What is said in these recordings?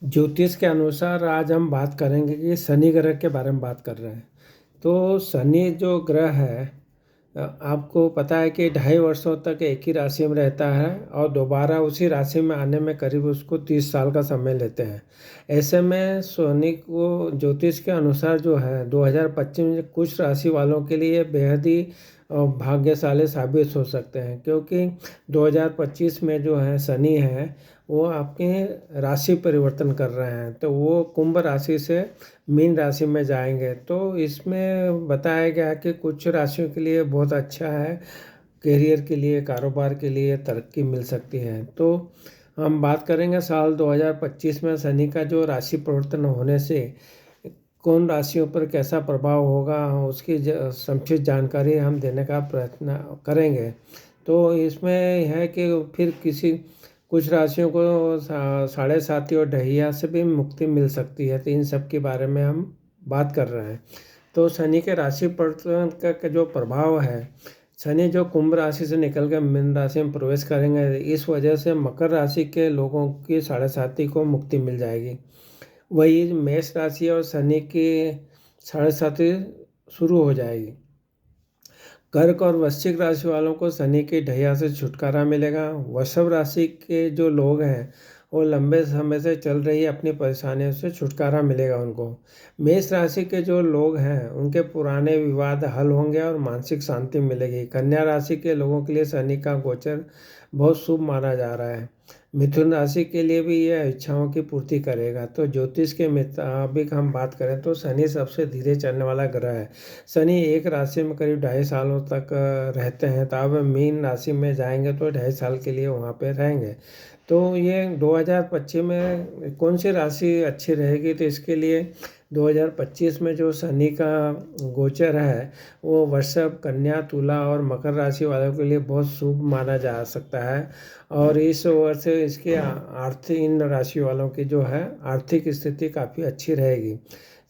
ज्योतिष के अनुसार आज हम बात करेंगे कि शनि ग्रह के बारे में बात कर रहे हैं। तो शनि जो ग्रह है, आपको पता है कि 2.5 वर्षों तक एक ही राशि में रहता है और दोबारा उसी राशि में आने में करीब उसको 30 साल का समय लेते हैं। ऐसे में शनि को ज्योतिष के अनुसार जो है 2025 में कुछ राशि वालों के लिए बेहद ही भाग्यशाली साबित हो सकते हैं, क्योंकि 2025 में जो है शनि है वो आपके राशि परिवर्तन कर रहे हैं। तो वो कुंभ राशि से मीन राशि में जाएंगे। तो इसमें बताया गया है कि कुछ राशियों के लिए बहुत अच्छा है, करियर के लिए, कारोबार के लिए तरक्की मिल सकती है। तो हम बात करेंगे साल 2025 में शनि का जो राशि परिवर्तन होने से कौन राशियों पर कैसा प्रभाव होगा, उसकी संक्षिप्त जानकारी हम देने का प्रयत्न करेंगे। तो इसमें है कि फिर कुछ राशियों को साढ़े साती और ढैया से भी मुक्ति मिल सकती है। तो इन सब के बारे में हम बात कर रहे हैं। तो शनि के राशि परिवर्तन का जो प्रभाव है, शनि जो कुंभ राशि से निकल कर मीन राशि में प्रवेश करेंगे, इस वजह से मकर राशि के लोगों की साढ़े साती को मुक्ति मिल जाएगी। वही मेष राशि और शनि की साढ़े साती शुरू हो जाएगी। कर्क और वृश्चिक राशि वालों को शनि की ढैया से छुटकारा मिलेगा। वृषभ राशि के जो लोग हैं वो लंबे समय से चल रही अपनी परेशानियों से छुटकारा मिलेगा उनको। मेष राशि के जो लोग हैं उनके पुराने विवाद हल होंगे और मानसिक शांति मिलेगी। कन्या राशि के लोगों के लिए शनि का गोचर बहुत शुभ माना जा रहा है। मिथुन राशि के लिए भी यह इच्छाओं की पूर्ति करेगा। तो ज्योतिष के मुताबिक हम बात करें तो शनि सबसे धीरे चलने वाला ग्रह है। शनि एक राशि में करीब 2.5 सालों तक रहते हैं। तो अब मीन राशि में जाएंगे तो 2.5 साल के लिए वहाँ पे रहेंगे। तो ये 2025 में कौन सी राशि अच्छी रहेगी, तो इसके लिए 2025 में जो शनि का गोचर है वो वृषभ, कन्या, तुला और मकर राशि वालों के लिए बहुत शुभ माना जा सकता है। और इस वर्ष इसके आर्थिक, इन राशि वालों की जो है आर्थिक स्थिति काफ़ी अच्छी रहेगी।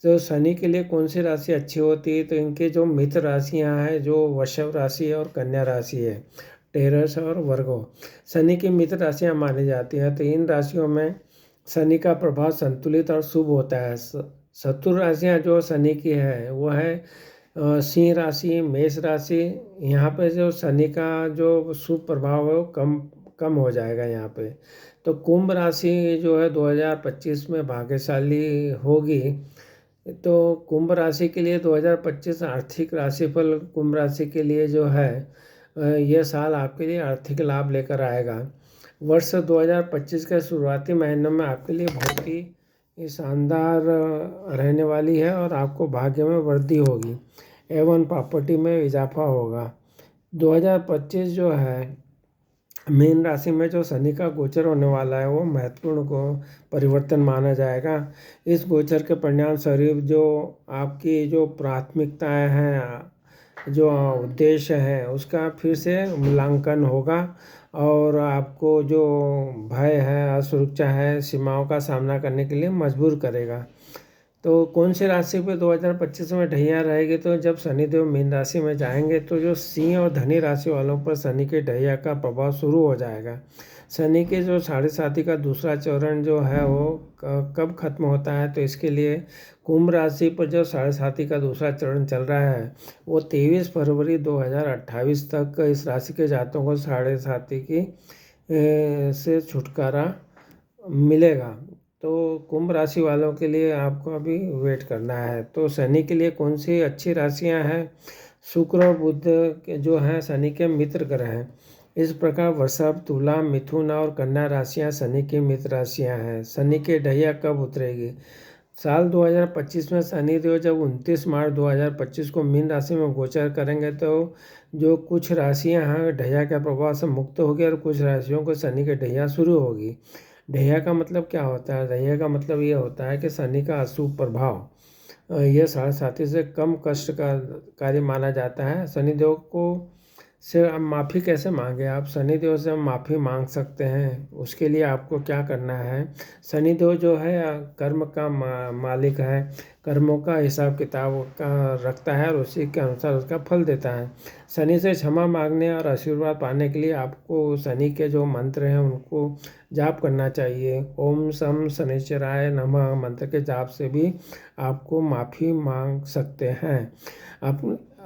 तो शनि के लिए कौन सी राशि अच्छी होती है, तो इनके जो मित्र राशियां हैं, जो वृषभ राशि और कन्या राशि है, टेरस और वर्गो, शनि की मित्र राशियां मानी जाती हैं। तो इन राशियों में शनि का प्रभाव संतुलित और शुभ होता है। शत्रु राशियां जो शनि की है वो है सिंह राशि, मेष राशि। यहाँ पे जो शनि का जो शुभ प्रभाव है वो कम कम हो जाएगा यहाँ पे। तो कुंभ राशि जो है 2025 में भाग्यशाली होगी। तो कुंभ राशि के लिए 2025 आर्थिक राशिफल कुंभ राशि के लिए जो है यह साल आपके लिए आर्थिक लाभ लेकर आएगा। वर्ष 2025 के शुरुआती महीनों में आपके लिए बहुत ही शानदार रहने वाली है और आपको भाग्य में वृद्धि होगी एवं प्रॉपर्टी में इजाफा होगा। 2025 जो है मीन राशि में जो शनि का गोचर होने वाला है वो महत्वपूर्ण को परिवर्तन माना जाएगा। इस गोचर के परिणाम स्वरूप जो आपकी जो प्राथमिकताएं हैं, जो उद्देश्य हैं, उसका फिर से मूल्यांकन होगा और आपको जो भय है, असुरक्षा है, सीमाओं का सामना करने के लिए मजबूर करेगा। तो कौन सी राशि पे 2025 में ढैया रहेगी, तो जब शनिदेव मीन राशि में जाएंगे तो जो सिंह और धनी राशि वालों पर शनि के ढैया का प्रभाव शुरू हो जाएगा। शनि के जो साढ़े साथी का दूसरा चरण जो है वो कब खत्म होता है, तो इसके लिए कुंभ राशि पर जो साढ़े साथी का दूसरा चरण चल रहा है वो 23 फरवरी 2028 तक इस राशि के जातकों को साढ़े साथी की से छुटकारा मिलेगा। तो कुंभ राशि वालों के लिए आपको अभी वेट करना है। तो शनि के लिए कौन सी अच्छी राशियां हैं, शुक्र और बुध के जो हैं शनि के मित्र ग्रह हैं। इस प्रकार वृषभ, तुला, मिथुन और कन्या राशियां शनि की मित्र राशियां हैं। शनि के ढैया कब उतरेगी, साल 2025 में शनिदेव जब 29 मार्च 2025 को मीन राशि में गोचर करेंगे तो जो कुछ राशियां हैं ढैया के प्रभाव से मुक्त होगी और कुछ राशियों को शनि के ढैया शुरू होगी। ढैया का मतलब क्या होता है, ढैया का मतलब ये होता है कि शनि का अशुभ प्रभाव यह साढ़े साथी से कम कष्ट का कार्य माना जाता है। शनिदेव को से आप माफ़ी कैसे मांगे? आप शनिदेव से माफ़ी मांग सकते हैं। उसके लिए आपको क्या करना है, शनिदेव जो है कर्म का मालिक है, कर्मों का हिसाब किताब का रखता है और उसी के अनुसार उसका फल देता है। शनि से क्षमा मांगने और आशीर्वाद पाने के लिए आपको शनि के जो मंत्र हैं उनको जाप करना चाहिए। ओम शम शनिश्चराय नमः मंत्र के जाप से भी आपको माफ़ी मांग सकते हैं। आप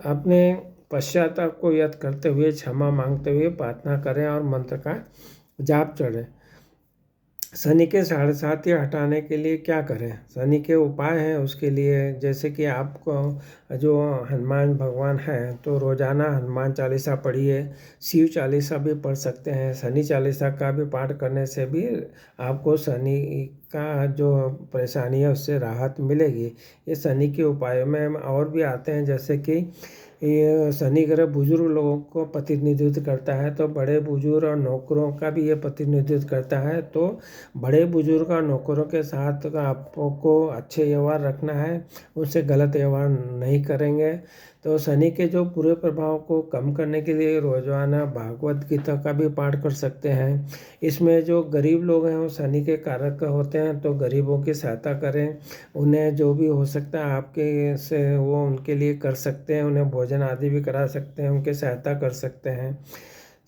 अपने पश्चाताप को याद करते हुए, क्षमा मांगते हुए प्रार्थना करें और मंत्र का जाप चढ़ें। शनि के साढ़े साती हटाने के लिए क्या करें? शनि के उपाय हैं उसके लिए, जैसे कि आपको जो हनुमान भगवान हैं तो रोज़ाना हनुमान चालीसा पढ़िए, शिव चालीसा भी पढ़ सकते हैं। शनि चालीसा का भी पाठ करने से भी आपको शनि का जो परेशानी है उससे राहत मिलेगी। ये शनि के उपायों में और भी आते हैं, जैसे कि ये शनि ग्रह बुजुर्ग लोगों को प्रतिनिधित्व करता है, तो बड़े बुजुर्ग और नौकरों का भी ये प्रतिनिधित्व करता है। तो बड़े बुजुर्ग और नौकरों के साथ आपको अच्छे व्यवहार रखना है, उनसे गलत व्यवहार नहीं करेंगे। तो शनि के जो बुरे प्रभाव को कम करने के लिए रोजाना भागवत गीता का भी पाठ कर सकते हैं। इसमें जो गरीब लोग हैं वो शनि के कारक होते हैं, तो गरीबों की सहायता करें। उन्हें जो भी हो सकता है आपके से वो उनके लिए कर सकते हैं, उन्हें भोजन आदि भी करा सकते हैं, उनकी सहायता कर सकते हैं।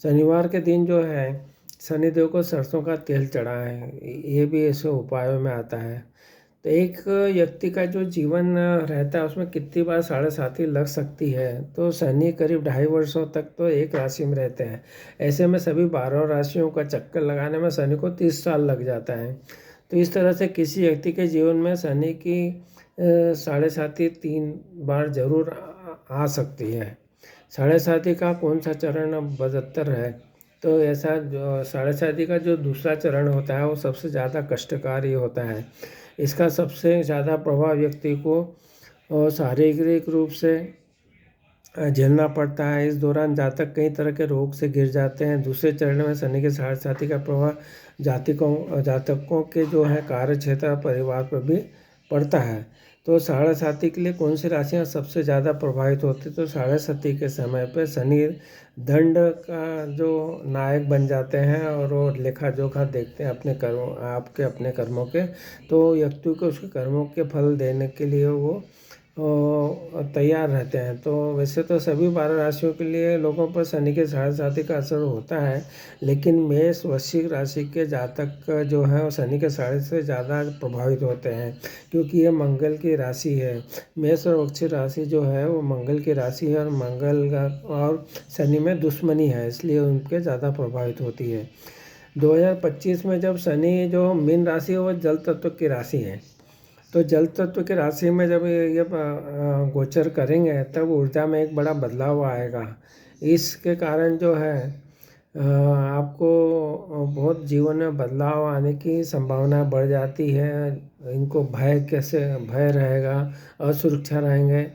शनिवार के दिन जो है शनिदेव को सरसों का तेल चढ़ाएं, ये भी ऐसे उपायों में आता है। तो एक व्यक्ति का जो जीवन रहता है उसमें कितनी बार साढ़े साती लग सकती है, तो शनि करीब 2.5 वर्षों तक तो एक राशि में रहते हैं। ऐसे में सभी 12 राशियों का चक्कर लगाने में शनि को 30 साल लग जाता है। तो इस तरह से किसी व्यक्ति के जीवन में शनि की साढ़े साती 3 बार जरूर आ सकती है। साढ़े साती का कौन सा चरण 72 है? तो ऐसा जो साढ़े साती का जो दूसरा चरण होता है वो सबसे ज़्यादा कष्टकारी होता है। इसका सबसे ज़्यादा प्रभाव व्यक्ति को शारीरिक रूप से झेलना पड़ता है। इस दौरान जातक कई तरह के रोग से घिर जाते हैं। दूसरे चरण में शनि के साढ़े साती का प्रभाव जातकों के जो है कार्य क्षेत्र और परिवार पर भी पड़ता है। तो साढ़े साती के लिए कौन सी राशियाँ सबसे ज़्यादा प्रभावित होती? तो साढ़े साती के समय पे शनि दंड का जो नायक बन जाते हैं और वो लेखा जोखा देखते हैं अपने कर्मों आपके अपने कर्मों के। तो व्यक्ति को उसके कर्मों के फल देने के लिए वो तैयार रहते हैं। तो वैसे तो सभी 12 राशियों के लिए लोगों पर शनि के साढ़े साती का असर होता है, लेकिन मेष वृश्चिक राशि के जातक जो है वो शनि के साढ़े से ज़्यादा प्रभावित होते हैं, क्योंकि ये मंगल की राशि है। मेष और वृश्चिक राशि जो है वो मंगल की राशि है और मंगल और शनि में दुश्मनी है, इसलिए उनके ज़्यादा प्रभावित होती है। 2025 में जब शनि जो मीन राशि है वो जल तत्व की राशि है, तो जल तत्व की राशि में जब ये गोचर करेंगे तब ऊर्जा में एक बड़ा बदलाव आएगा। इसके कारण जो है आपको बहुत जीवन में बदलाव आने की संभावना बढ़ जाती है। इनको भय रहेगा, असुरक्षा रहेंगे,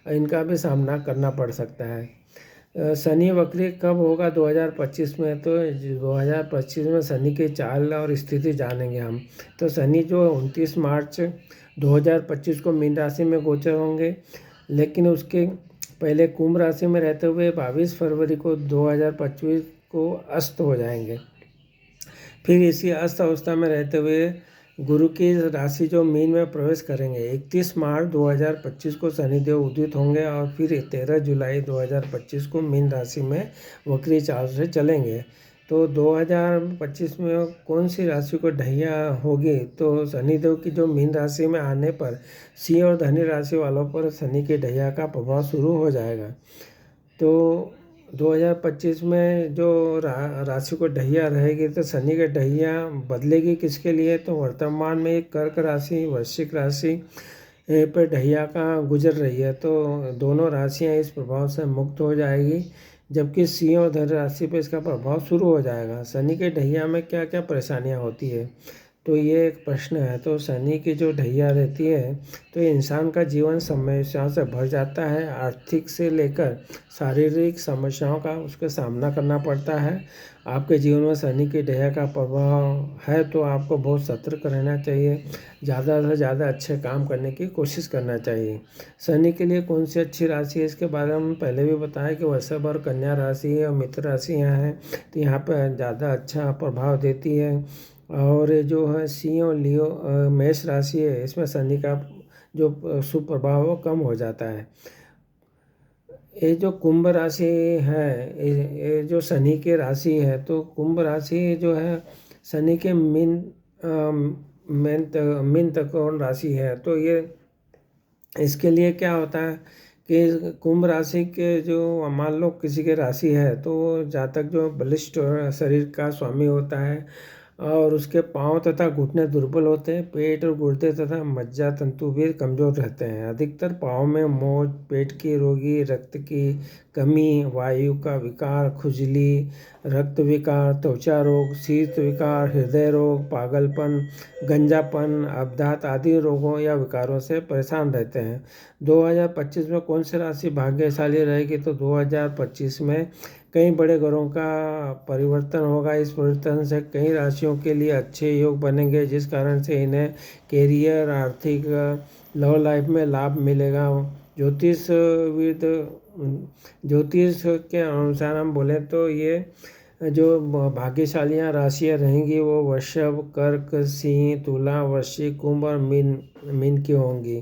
इनका भी सामना करना पड़ सकता है। शनि वक्री कब होगा 2025 में? तो 2025 में शनि की चाल और स्थिति जानेंगे हम। तो शनि जो 29 मार्च 2025 को मीन राशि में गोचर होंगे, लेकिन उसके पहले कुंभ राशि में रहते हुए 22 फरवरी को 2025 को अस्त हो जाएंगे। फिर इसी अस्त अवस्था में रहते हुए गुरु की राशि जो मीन में प्रवेश करेंगे। 31 मार्च 2025 को शनिदेव उदित होंगे और फिर 13 जुलाई 2025 को मीन राशि में वक्री चाल से चलेंगे। तो 2025 में कौन सी राशि को ढैया होगी? तो शनिदेव की जो मीन राशि में आने पर सिंह और धनु राशि वालों पर शनि के ढैया का प्रभाव शुरू हो जाएगा। तो 2025 में जो राशि को ढैया रहेगी, तो शनि के ढैया बदलेगी किसके लिए? तो वर्तमान में एक कर्क राशि वृश्चिक राशि पर ढैया का गुजर रही है, तो दोनों राशियां इस प्रभाव से मुक्त हो जाएगी, जबकि सिंह और धनु राशि पर इसका प्रभाव शुरू हो जाएगा। शनि के ढैया में क्या क्या परेशानियां होती है? तो ये एक प्रश्न है। तो शनि की जो ढैया रहती है तो इंसान का जीवन समस्याओं से भर जाता है। आर्थिक से लेकर शारीरिक समस्याओं का उसका सामना करना पड़ता है। आपके जीवन में शनि की ढैया का प्रभाव है तो आपको बहुत सतर्क रहना चाहिए। ज़्यादा से ज़्यादा अच्छे काम करने की कोशिश करना चाहिए। शनि के लिए कौन सी अच्छी राशि है इसके बारे में पहले भी बताया कि वृषभ और कन्या राशि और मित्र राशियाँ हैं, तो यहाँ पर ज़्यादा अच्छा प्रभाव देती है। और जो है सिंह और लियो मेष राशि है, इसमें शनि का जो शुभ प्रभाव है वो कम हो जाता है। ये जो कुंभ राशि है, ये जो शनि की राशि है, तो कुंभ राशि जो है शनि के मीन त्रिकोण राशि है। तो ये इसके लिए क्या होता है कि कुंभ राशि के जो मान लो किसी के राशि है तो जातक जो बलिष्ठ शरीर का स्वामी होता है और उसके पांव तथा घुटने दुर्बल होते हैं। पेट और गुर्दे तथा मज्जा तंतु भी कमजोर रहते हैं। अधिकतर पाँव में मोच, पेट की रोगी, रक्त की कमी, वायु का विकार, खुजली, रक्त विकार, त्वचा रोग, शीत विकार, हृदय रोग, पागलपन, गंजापन, अवसाद आदि रोगों या विकारों से परेशान रहते हैं। 2025 में कौन सी राशि भाग्यशाली रहेगी? तो 2025 में कई बड़े ग्रहों का परिवर्तन होगा। इस परिवर्तन से कई राशियों के लिए अच्छे योग बनेंगे, जिस कारण से इन्हें कैरियर, आर्थिक, लव लाइफ में लाभ मिलेगा। ज्योतिष के अनुसार हम बोले तो ये जो भाग्यशालियाँ राशियाँ रहेंगी वो वृषभ, कर्क, सिंह, तुला, वृश्चिक, कुंभ और मीन की होंगी।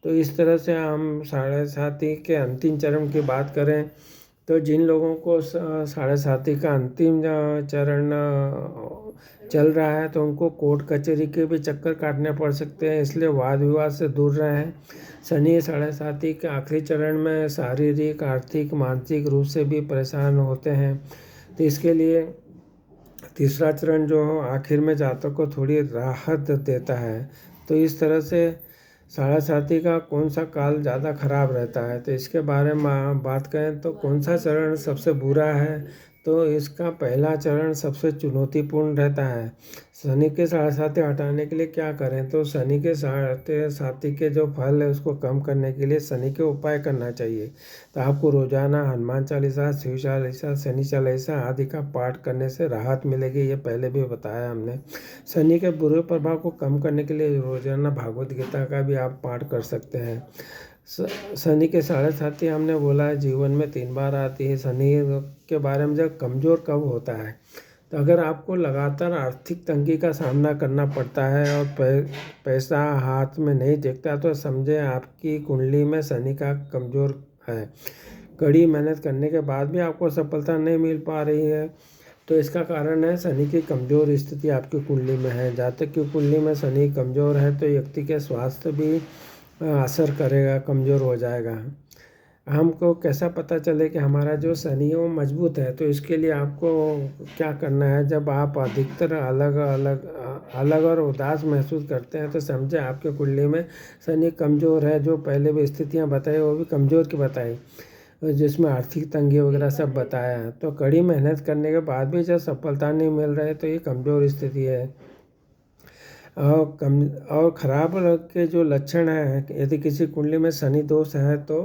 तो इस तरह से हम साढ़े साथी के अंतिम चरण की बात करें तो जिन लोगों को साढ़े साथी का अंतिम चरण चल रहा है तो उनको कोर्ट कचहरी के भी चक्कर काटने पड़ सकते हैं, इसलिए वाद विवाद से दूर रहें। शनि साढ़े साथी के आखिरी चरण में शारीरिक, आर्थिक, मानसिक रूप से भी परेशान होते हैं। तो इसके लिए तीसरा चरण जो आखिर में जातक को थोड़ी राहत देता है। तो इस तरह से साढ़े साथी का कौन सा काल ज़्यादा खराब रहता है, तो इसके बारे में बात करें तो कौन सा चरण सबसे बुरा है, तो इसका पहला चरण सबसे चुनौतीपूर्ण रहता है। शनि के साढ़े साथी हटाने के लिए क्या करें? तो शनि के साढ़े साथी के जो फल है उसको कम करने के लिए शनि के उपाय करना चाहिए। तो आपको रोजाना हनुमान चालीसा, शिव चालीसा, शनि चालीसा आदि का पाठ करने से राहत मिलेगी, ये पहले भी बताया हमने। शनि के बुरे प्रभाव को कम करने के लिए रोजाना भागवत गीता का भी आप पाठ कर सकते हैं। शनि के साढ़े साथी हमने बोला है जीवन में 3 बार आती है। शनि के बारे में जब कमज़ोर कब होता है, तो अगर आपको लगातार आर्थिक तंगी का सामना करना पड़ता है और पैसा हाथ में नहीं टिकता तो समझे आपकी कुंडली में शनि का कमज़ोर है। कड़ी मेहनत करने के बाद भी आपको सफलता नहीं मिल पा रही है तो इसका कारण है शनि की कमज़ोर स्थिति आपकी कुंडली में है। जातक की कुंडली में शनि कमज़ोर है तो व्यक्ति के स्वास्थ्य भी असर करेगा, कमज़ोर हो जाएगा। हमको कैसा पता चले कि हमारा जो शनि है वो मजबूत है, तो इसके लिए आपको क्या करना है, जब आप अधिकतर अलग और उदास महसूस करते हैं तो समझे आपके कुंडली में शनि कमज़ोर है। जो पहले भी स्थितियां बताई वो भी कमज़ोर की बताई, जिसमें आर्थिक तंगी वगैरह सब बताया है। तो कड़ी मेहनत करने के बाद भी जब सफलता नहीं मिल रही है तो ये कमज़ोर स्थिति है। और खराब के जो लक्षण हैं, यदि किसी कुंडली में शनि दोष है तो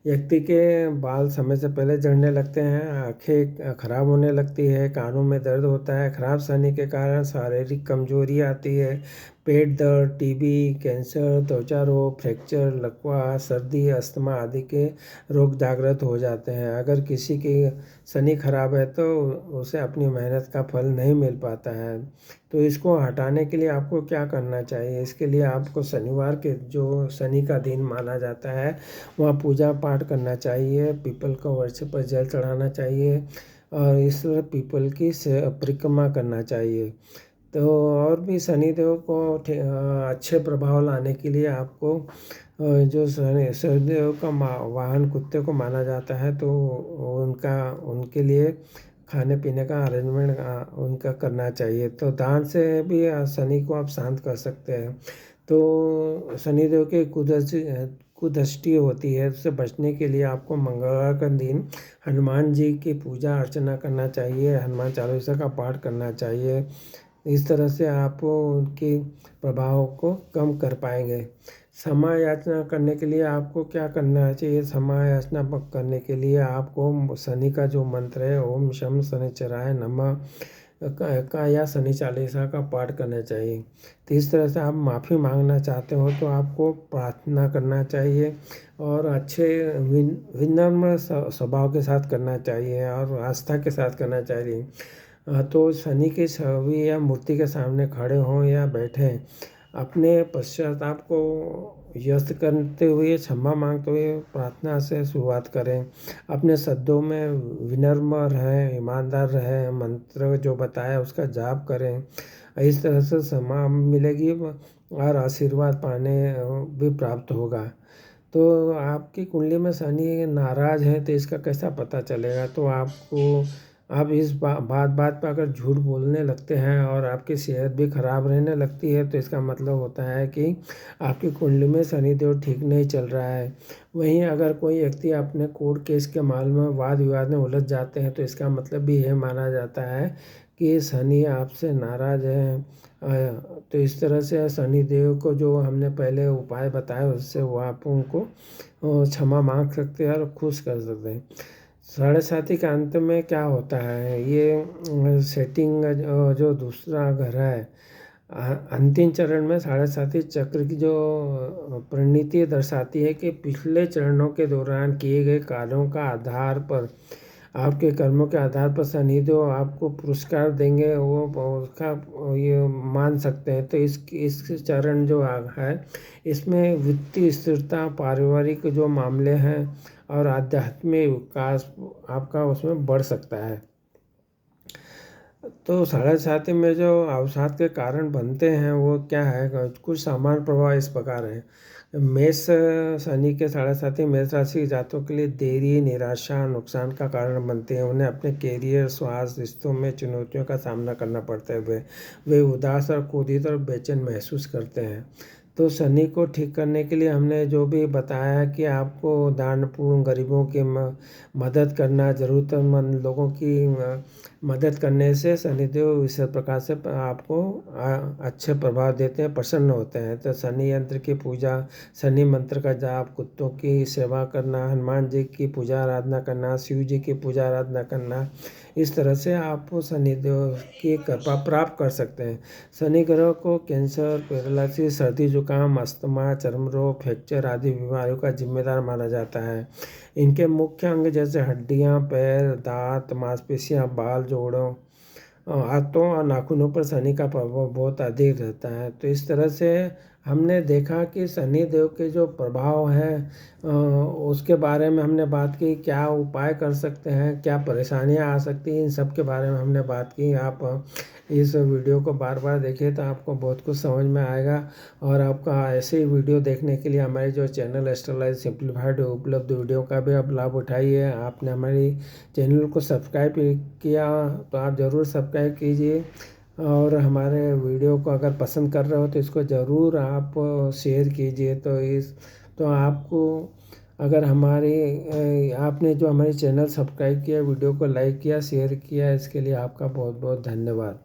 व्यक्ति के बाल समय से पहले झड़ने लगते हैं, आंखें खराब होने लगती है, कानों में दर्द होता है। खराब शनि के कारण शारीरिक कमजोरी आती है, पेट दर्द, टीबी, कैंसर, त्वचा रोग, फ्रैक्चर, लकवा, सर्दी, अस्थमा आदि के रोग जागृत हो जाते हैं। अगर किसी की शनि खराब है तो उसे अपनी मेहनत का फल नहीं मिल पाता है। तो इसको हटाने के लिए आपको क्या करना चाहिए? इसके लिए आपको शनिवार के जो शनि का दिन माना जाता है वहाँ पूजा पाठ करना चाहिए, पीपल को वृक्ष पर जल चढ़ाना चाहिए और इस तरह पीपल की परिक्रमा करना चाहिए। तो और भी शनिदेव को अच्छे प्रभाव लाने के लिए आपको जो शनिदेव का वाहन कुत्ते को माना जाता है तो उनके लिए खाने पीने का अरेंजमेंट उनका करना चाहिए। तो दान से भी शनि को आप शांत कर सकते हैं। तो शनिदेव की कुदृष्टि होती है, उससे बचने के लिए आपको मंगलवार का दिन हनुमान जी की पूजा अर्चना करना चाहिए, हनुमान चालीसा का पाठ करना चाहिए। इस तरह से आप उनके प्रभाव को कम कर पाएंगे। क्षमा याचना करने के लिए आपको क्या करना चाहिए? क्षमा याचना करने के लिए आपको शनि का जो मंत्र है, ओम शम शनिश्चराय नमः का या शनि चालीसा का पाठ करना चाहिए। तो इस तरह से आप माफ़ी मांगना चाहते हो तो आपको प्रार्थना करना चाहिए और अच्छे विनम्र स्वभाव के साथ करना चाहिए और आस्था के साथ करना चाहिए। तो शनि की छवि या मूर्ति के सामने खड़े हों या बैठें, अपने पश्चाताप को व्यक्त करते हुए, क्षमा मांगते हुए प्रार्थना से शुरुआत करें। अपने शब्दों में विनम्र रहें, ईमानदार रहें, मंत्र जो बताया उसका जाप करें। इस तरह से क्षमा मिलेगी और आशीर्वाद पाने भी प्राप्त होगा। तो आपकी कुंडली में शनि नाराज है तो इसका कैसा पता चलेगा? तो आप इस बात पर अगर झूठ बोलने लगते हैं और आपकी सेहत भी खराब रहने लगती है तो इसका मतलब होता है कि आपकी कुंडली में शनिदेव ठीक नहीं चल रहा है। वहीं अगर कोई व्यक्ति अपने कोर्ट केस के मामले में वाद विवाद में उलझ जाते हैं तो इसका मतलब भी यह माना जाता है कि शनि आपसे नाराज है। तो इस तरह से शनिदेव को जो हमने पहले उपाय बताया उससे वो आप उनको क्षमा मांग सकते हैं और खुश कर सकते हैं। साढ़े साथी के अंत में क्या होता है, ये सेटिंग जो दूसरा घर है, अंतिम चरण में साढ़े साथी चक्र की जो परिणति दर्शाती है कि पिछले चरणों के दौरान किए गए कार्यों का आधार पर, आपके कर्मों के आधार पर शनिदेव आपको पुरस्कार देंगे, वो उसका ये मान सकते हैं। तो इस चरण जो है इसमें वित्तीय स्थिरता, पारिवारिक जो मामले हैं और आध्यात्मिक विकास आपका उसमें बढ़ सकता है। तो साढ़े साथी में जो अवसाद के कारण बनते हैं वो क्या है? कुछ सामान्य प्रभाव इस प्रकार है। मेष शनि के साढ़े साथी मेष राशि के जातकों के लिए देरी, निराशा, नुकसान का कारण बनते हैं। उन्हें अपने कैरियर, स्वास्थ्य, रिश्तों में चुनौतियों का सामना करना पड़ता है। वे उदास और क्रोधित और बेचैन महसूस करते हैं। तो शनि को ठीक करने के लिए हमने जो भी बताया कि आपको दान पुण्य, गरीबों की मदद करना, ज़रूरतमंद लोगों की मदद करने से शनिदेव इस प्रकार से आपको अच्छे प्रभाव देते हैं, प्रसन्न होते हैं। तो शनि यंत्र की पूजा, शनि मंत्र का जाप, कुत्तों की सेवा करना, हनुमान जी की पूजा आराधना करना, शिव जी की पूजा आराधना करना, इस तरह से आप शनिदेव की कृपा प्राप्त कर सकते हैं। शनि ग्रह को कैंसर, पैरालिसिस, सर्दी जुकाम, अस्थमा, चर्म रोग, फ्रैक्चर आदि बीमारियों का जिम्मेदार माना जाता है। इनके मुख्य अंग जैसे हड्डियां, पैर, दांत, मांसपेशियां, बाल, जोड़ों, हाथों और नाखूनों पर शनि का प्रभाव बहुत अधिक रहता है। तो इस तरह से हमने देखा कि शनि देव के जो प्रभाव हैं उसके बारे में हमने बात की, क्या उपाय कर सकते हैं, क्या परेशानियां आ सकती हैं, इन सब के बारे में हमने बात की। आप इस वीडियो को बार बार देखिए तो आपको बहुत कुछ समझ में आएगा। और आपका ऐसे ही वीडियो देखने के लिए हमारे जो चैनल एस्ट्रोलॉजी सिंप्लीफाइड उपलब्ध वीडियो का भी आप लाभ उठाइए। आपने हमारी चैनल को सब्सक्राइब किया तो आप ज़रूर सब्सक्राइब कीजिए और हमारे वीडियो को अगर पसंद कर रहे हो तो इसको ज़रूर आप शेयर कीजिए। तो आपको अगर आपने जो हमारे चैनल सब्सक्राइब किया, वीडियो को लाइक किया, शेयर किया, इसके लिए आपका बहुत बहुत धन्यवाद।